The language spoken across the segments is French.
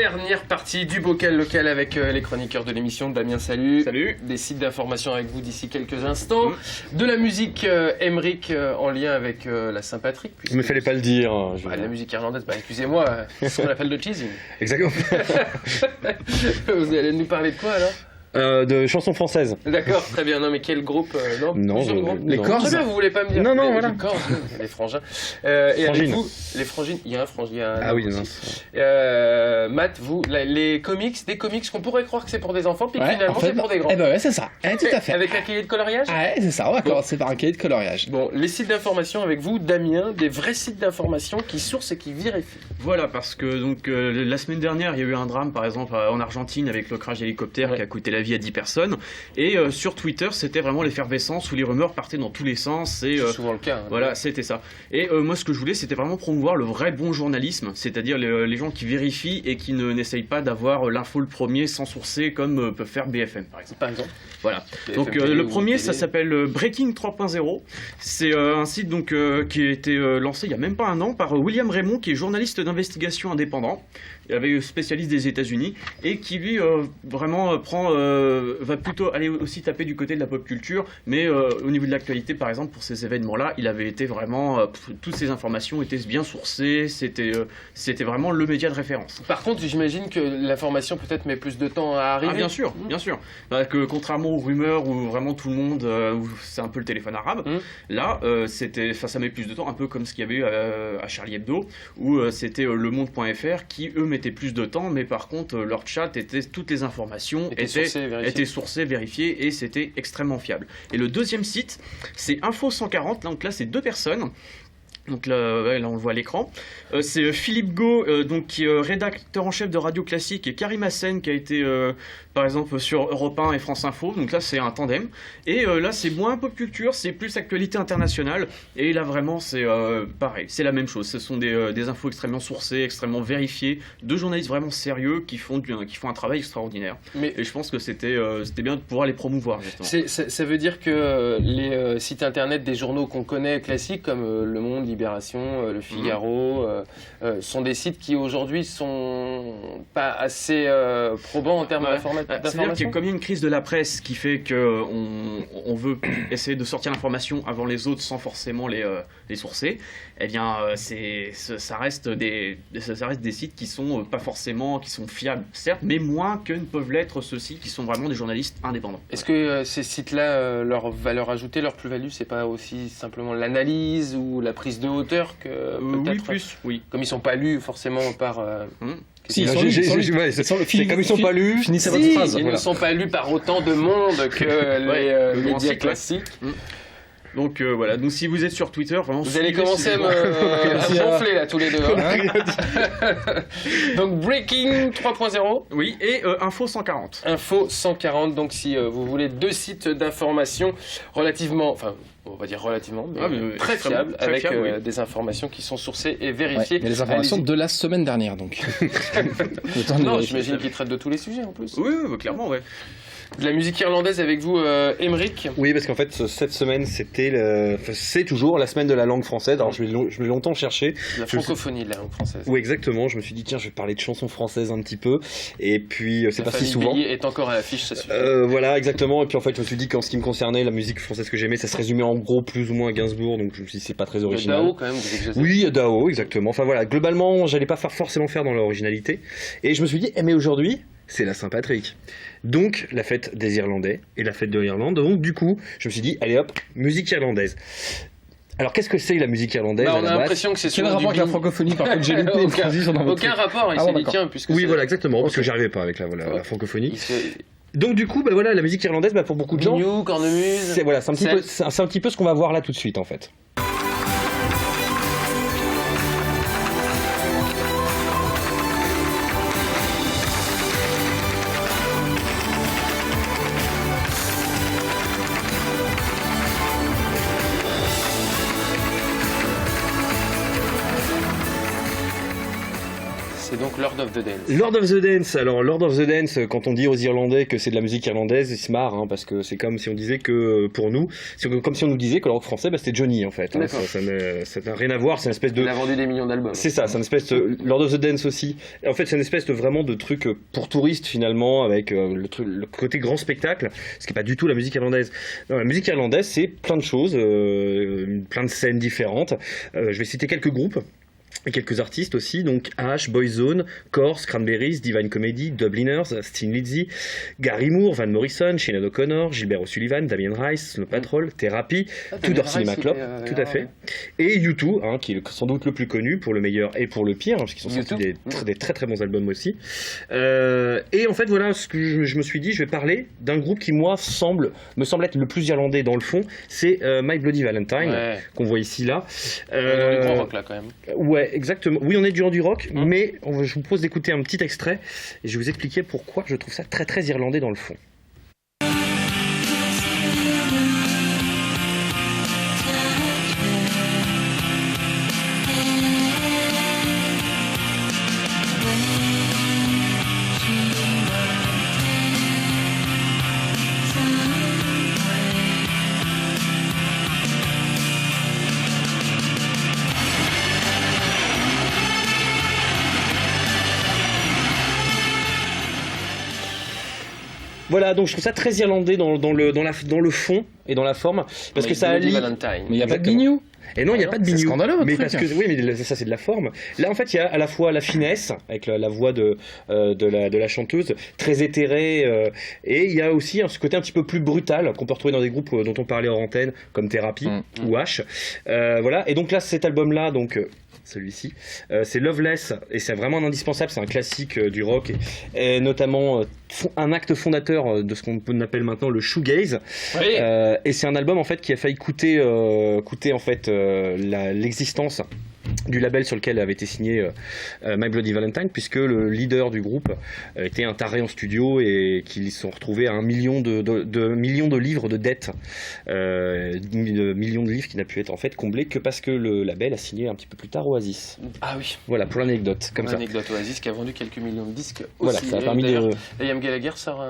Dernière partie du bocal local avec les chroniqueurs de l'émission. Damien, salut. Salut. Des sites d'information avec vous d'ici quelques instants. De la musique Emmerich en lien avec la Saint-Patrick. Il ne fallait pas le dire. La musique irlandaise, excusez-moi, c'est ce qu'on appelle le cheesing. Exactement. Vous allez nous parler de quoi alors? De chansons françaises. D'accord, très bien. Non, mais quel groupe plusieurs groupes. Les Corses. Très bien, vous voulez pas me dire. Non, voilà. Les Corses, les frangins. Et avec vous, les frangines. Il y a un frangin. Ah oui, non. Matt, vous, des comics qu'on pourrait croire que c'est pour des enfants, puis finalement c'est pour des grands. Eh ben ouais, c'est ça. Tout à fait. Avec un cahier de coloriage. Ouais, c'est ça. On va commencer par un cahier de coloriage. Bon, les sites d'information avec vous, Damien, des vrais sites d'information qui sourcent et qui vérifient. Voilà, parce que donc la semaine dernière, il y a eu un drame, par exemple, en Argentine avec le crash d'hélicoptère qui a coûté la vie à 10 personnes. Et sur Twitter, c'était vraiment l'effervescence où les rumeurs partaient dans tous les sens. C'est souvent le cas. Voilà, c'était ça. Et moi, ce que je voulais, c'était vraiment promouvoir le vrai bon journalisme, c'est-à-dire les gens qui vérifient et qui n'essayent pas d'avoir l'info le premier sans sourcer comme peut faire BFM, par exemple. Voilà. BFM donc le premier, ça s'appelle Breaking 3.0. C'est un site donc qui a été lancé il y a même pas un an par William Raymond, qui est journaliste d'investigation indépendant, avec spécialiste des États-Unis, et qui lui vraiment va plutôt aller aussi taper du côté de la pop culture, mais au niveau de l'actualité, par exemple, pour ces événements-là, il avait été vraiment toutes ces informations étaient bien sourcées, c'était vraiment le média de référence. Par contre, j'imagine que l'information peut-être met plus de temps à arriver. Ah, bien sûr. Que contrairement aux rumeurs où vraiment tout le monde, où c'est un peu le téléphone arabe, là, ça met plus de temps, un peu comme ce qu'il y avait eu à Charlie Hebdo, où c'était le monde.fr qui, eux, mettaient plus de temps, mais par contre, leur chat toutes les informations étaient sourcées, vérifiées, et c'était extrêmement fiable. Et le deuxième site, c'est Info 140, donc là, c'est 2 personnes. Donc là, on le voit à l'écran. C'est Philippe Gau, donc, qui est rédacteur en chef de Radio Classique, et Karim Hassen, qui a été, par exemple, sur Europe 1 et France Info. Donc là, c'est un tandem. Et là, c'est moins pop culture, c'est plus actualité internationale. Et là, vraiment, c'est pareil. C'est la même chose. Ce sont des infos extrêmement sourcées, extrêmement vérifiées, de journalistes vraiment sérieux qui font un travail extraordinaire. Et je pense que c'était bien de pouvoir les promouvoir, justement. Ça veut dire que les sites internet des journaux qu'on connaît classiques, comme Le Monde, Libération, Le Figaro, sont des sites qui aujourd'hui sont pas assez probants en termes d'information. C'est-à-dire que comme il y a une crise de la presse qui fait qu'on veut essayer de sortir l'information avant les autres sans forcément les sourcer, eh bien ça reste des sites qui sont pas forcément, qui sont fiables certes, mais moins que ne peuvent l'être ceux-ci qui sont vraiment des journalistes indépendants. Est-ce que ces sites-là, leur valeur ajoutée, leur plus-value, c'est pas aussi simplement l'analyse ou la prise de hauteur que peut-être oui. Comme ils sont pas lus forcément par si, ils sont pas lus, finissez votre phrase. Ils ne sont pas lus par autant de monde que les médias classiques. Donc voilà, donc si vous êtes sur Twitter, vraiment vous allez commencer à me gonfler là tous les deux. Donc Breaking 3.0. Oui, et Info 140. Info 140, donc si vous voulez 2 sites d'information relativement, enfin on va dire relativement, mais très fiables, avec des informations qui sont sourcées et vérifiées. Mais les informations de la semaine dernière donc. Non, j'imagine qu'ils traitent de tous les sujets en plus. Oui, clairement, ouais. De la musique irlandaise avec vous, Emmerich. Oui, parce qu'en fait, cette semaine, c'est toujours la semaine de la langue française. Alors, je l'ai longtemps cherché. La francophonie de la langue française. Oui, exactement. Je me suis dit, tiens, je vais parler de chansons françaises un petit peu. Et puis, c'est pas si souvent. La est encore à l'affiche, ça suffit. Voilà, exactement. Et puis, en fait, je me suis dit qu'en ce qui me concernait, la musique française que j'aimais, ça se résumait en gros plus ou moins à Gainsbourg. Donc, je me suis dit, c'est pas très original. Dao, quand même, vous exagérez. Oui, Dao, exactement. Enfin, voilà. Globalement, j'allais pas forcément faire dans l'originalité. Et je me suis dit, mais aujourd'hui, c'est la Saint-Patrick. Donc, la fête des Irlandais et la fête de l'Irlande. Donc, du coup, je me suis dit, allez hop, musique irlandaise. Alors, qu'est-ce que c'est la musique irlandaise on a l'impression que c'est quel rapport avec la francophonie, par contre, j'ai loupé aucun rapport, il s'est dit, tiens, puisque oui, voilà, exactement, parce que j'arrivais pas avec la francophonie. Donc, du coup, voilà, la musique irlandaise, pour beaucoup de gens... Bignou, cornemuse... C'est un petit peu ce qu'on va voir là tout de suite, en fait. c'est donc Lord of the Dance. Lord of the Dance. Alors Lord of the Dance, quand on dit aux Irlandais que c'est de la musique irlandaise, ils se marrent, hein, parce que c'est comme si on disait que pour nous, c'est comme si on nous disait que le rock français, bah, c'était Johnny en fait. Hein, ça n'a rien à voir, c'est une espèce de... Il a vendu des millions d'albums. C'est ça, c'est une espèce de... Lord of the Dance aussi. En fait, c'est une espèce de vraiment de truc pour touristes finalement, avec le côté grand spectacle, ce qui n'est pas du tout la musique irlandaise. Non, la musique irlandaise, c'est plein de choses, plein de scènes différentes. Je vais citer quelques groupes. Et quelques artistes aussi, donc Ash, Boyzone, Corrs, Cranberries, Divine Comedy, Dubliners, Sting Lizzy, Gary Moore, Van Morrison, Sinead O'Connor, Gilbert O'Sullivan, Damien Rice, Snow Patrol, Therapy, Tudor Cinema Club, tout à fait, et U2, hein, qui est sans doute le plus connu pour le meilleur et pour le pire, parce qu'ils sont sortis des très très bons albums aussi. Et en fait, voilà, ce que je me suis dit, je vais parler d'un groupe qui, moi, me semble être le plus irlandais dans le fond, c'est My Bloody Valentine, qu'on voit ici, là. Dans le grand rock, là, quand même. Ouais, exactement. Oui, on est du rock, mais je vous propose d'écouter un petit extrait et je vais vous expliquer pourquoi je trouve ça très très irlandais dans le fond. Voilà, donc je trouve ça très irlandais dans le fond et dans la forme, parce que ça allie... Mais il n'y a pas de bignou. Et non, il n'y a pas de bignou. C'est scandaleux, votre mais truc. parce que oui, mais ça c'est de la forme. Là, en fait, il y a à la fois la finesse avec la voix de la chanteuse, très éthérée, et il y a aussi ce côté un petit peu plus brutal qu'on peut retrouver dans des groupes dont on parlait hors antenne, comme Therapy ou H. Voilà. Et donc là, cet album-là, donc celui-ci, c'est Loveless, et c'est vraiment un indispensable. C'est un classique du rock, et notamment un acte fondateur de ce qu'on appelle maintenant le shoegaze. Oui. Et c'est un album en fait qui a failli coûter en fait l'existence du label sur lequel avait été signé My Bloody Valentine, puisque le leader du groupe était un taré en studio et qu'ils se sont retrouvés à 1 million de livres de dettes, millions de livres qui n'a pu être en fait comblé que parce que le label a signé un petit peu plus tard Oasis. Ah oui. Voilà pour l'anecdote, comme ça. L'anecdote Oasis qui a vendu quelques millions de disques aussi. Voilà, ça a permis de... Liam Gallagher sort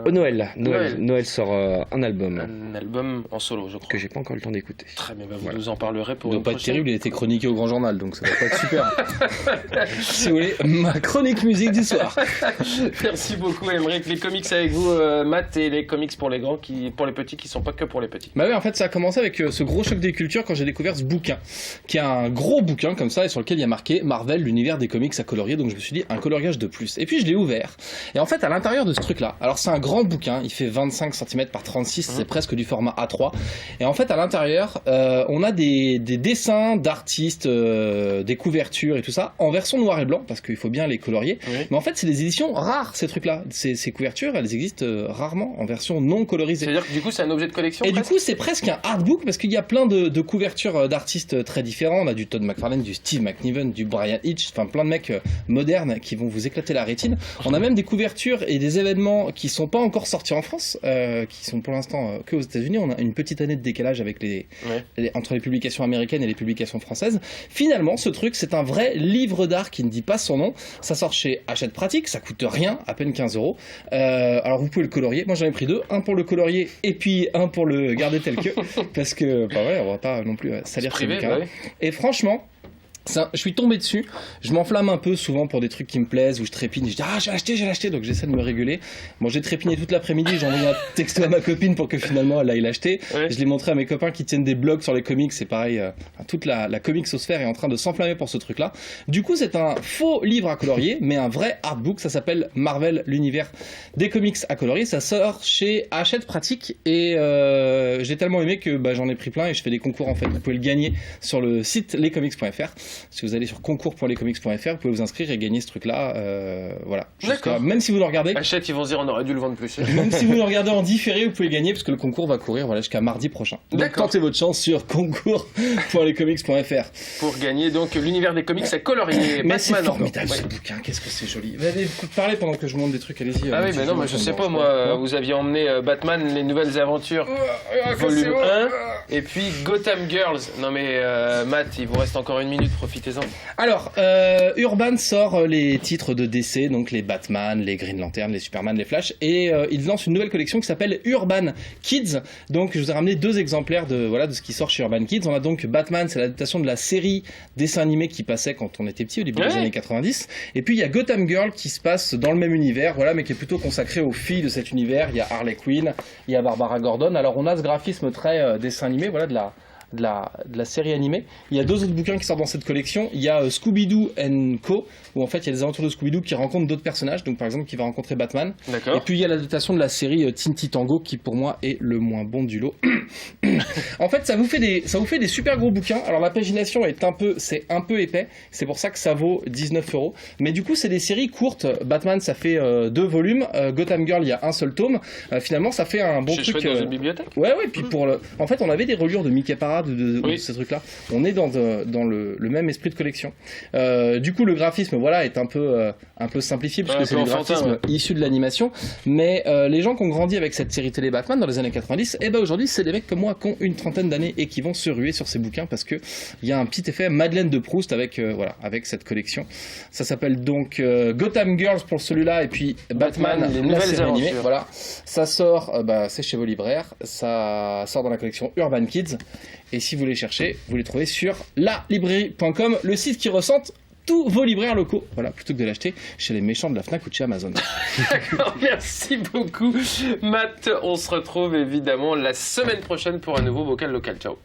Noël sort un album. Un album en solo, je crois. Que j'ai pas encore le temps d'écouter. Très bien, vous nous en parlerez pour il une doit pas prochaine. être terrible, il a été chroniqué au Grand Journal, donc ça va pas être super. Si vous voulez, ma chronique musique du soir. Merci beaucoup, Aymeric. Les comics avec vous, Matt, et les comics pour les grands, pour les petits, qui sont pas que pour les petits. Bah oui, en fait, ça a commencé avec ce gros choc des cultures quand j'ai découvert ce bouquin, qui est un gros bouquin comme ça, et sur lequel il y a marqué Marvel, l'univers des comics à colorier. Donc je me suis dit, un coloriage de plus. Et puis je l'ai ouvert. Et en fait, à l'intérieur de ce truc-là, alors c'est un grand bouquin, il fait 25 cm par 36, c'est presque du format A3. Et en fait, à l'intérieur, on a des dessins d'artistes, des couvertures et tout ça, en version noir et blanc, parce qu'il faut bien les colorier. Oui. Mais en fait, c'est des éditions rares, ces trucs-là. Ces couvertures, elles existent rarement en version non colorisée. C'est-à-dire que du coup, c'est un objet de collection. Et presque. Du coup, c'est presque un artbook, parce qu'il y a plein de couvertures d'artistes très différents. On a du Todd McFarlane, du Steve McNiven, du Brian Hitch, enfin plein de mecs modernes qui vont vous éclater la rétine. On a même des couvertures et des événements qui sont pas encore sortis en France, qui sont pour l'instant que aux États-Unis. On a une petite année de décalage avec entre les publications américaines et les publications françaises. Finalement, ce truc, c'est un vrai livre d'art qui ne dit pas son nom. Ça sort chez Hachette Pratique, ça coûte rien, à peine 15 €. Alors vous pouvez le colorier. Moi j'en ai pris deux, un pour le colorier et puis un pour le garder tel que, parce que bah ouais, on va pas non plus salir ce bouquin. Ouais. Et franchement, je suis tombé dessus, je m'enflamme un peu souvent pour des trucs qui me plaisent, où je trépine, je dis ah j'ai acheté, donc j'essaie de me réguler. Bon, j'ai trépiné toute l'après-midi, j'ai envoyé un texto à ma copine pour que finalement elle aille l'acheter. Ouais. Je l'ai montré à mes copains qui tiennent des blogs sur les comics, c'est pareil, toute la comicsosphère est en train de s'enflammer pour ce truc-là. Du coup, c'est un faux livre à colorier, mais un vrai artbook, ça s'appelle Marvel, l'univers des comics à colorier, ça sort chez Hachette Pratique, et j'ai tellement aimé que j'en ai pris plein et je fais des concours en fait. Vous pouvez le gagner sur le site lescomics.fr. Si vous allez sur concours.lescomics.fr, vous pouvez vous inscrire et gagner ce truc-là. Voilà. Même si vous le regardez. Achète, ils vont se dire on aurait dû le vendre plus. Même si vous le regardez en différé, vous pouvez le gagner parce que le concours va courir jusqu'à mardi prochain. Donc tentez votre chance sur concours.lescomics.fr. Pour gagner donc l'univers des comics à colorier. Mais c'est formidable ce bouquin, qu'est-ce que c'est joli. Allez, parlez pendant que je vous montre des trucs, allez-y. Ah oui, mais non, je sais pas, moi, vous aviez emmené Batman, les nouvelles aventures, volume 1. Et puis Gotham Girls. Non mais Matt, il vous reste encore 1 minute, profitez-en. Alors, Urban sort les titres de DC, donc les Batman, les Green Lantern, les Superman, les Flash, et ils lancent une nouvelle collection qui s'appelle Urban Kids. Donc je vous ai ramené 2 exemplaires de ce qui sort chez Urban Kids. On a donc Batman, c'est l'adaptation de la série dessin animé qui passait quand on était petit au début des années 90. Et puis il y a Gotham Girl qui se passe dans le même univers, mais qui est plutôt consacré aux filles de cet univers. Il y a Harley Quinn, il y a Barbara Gordon. Alors on a ce graphisme très dessin animé, de la série animée. Il y a 2 autres bouquins qui sortent dans cette collection. Il y a Scooby-Doo & Co, où en fait il y a des aventures de Scooby-Doo qui rencontrent d'autres personnages, donc par exemple qui va rencontrer Batman. D'accord. Et puis il y a l'adaptation de la série Teen Titango qui pour moi est le moins bon du lot. En fait ça vous fait des super gros bouquins. Alors la pagination est un peu épais, c'est pour ça que ça vaut 19€. Mais du coup c'est des séries courtes. Batman ça fait 2 volumes, Gotham Girl il y a un seul tome. Finalement ça fait un bon truc. Dans une bibliothèque. Ouais, puis en fait on avait des reliures de Mickey Parade de ces trucs-là. On est dans le même esprit de collection. Du coup, le graphisme, est un peu simplifié puisque c'est le graphisme issu de l'animation. Mais les gens qui ont grandi avec cette série télé Batman dans les années 90, aujourd'hui, c'est des mecs comme moi qui ont une trentaine d'années et qui vont se ruer sur ces bouquins parce que il y a un petit effet Madeleine de Proust avec cette collection. Ça s'appelle donc Gotham Girls pour celui-là et puis Batman les nouvelles série aventures. animée. Voilà, ça sort, c'est chez vos libraires. Ça sort dans la collection Urban Kids. Et si vous les cherchez, vous les trouvez sur lalibrairie.com, le site qui recense tous vos libraires locaux. Voilà, plutôt que de l'acheter chez les méchants de la Fnac ou de chez Amazon. D'accord, merci beaucoup Matt. On se retrouve évidemment la semaine prochaine pour un nouveau Vocal Local. Ciao.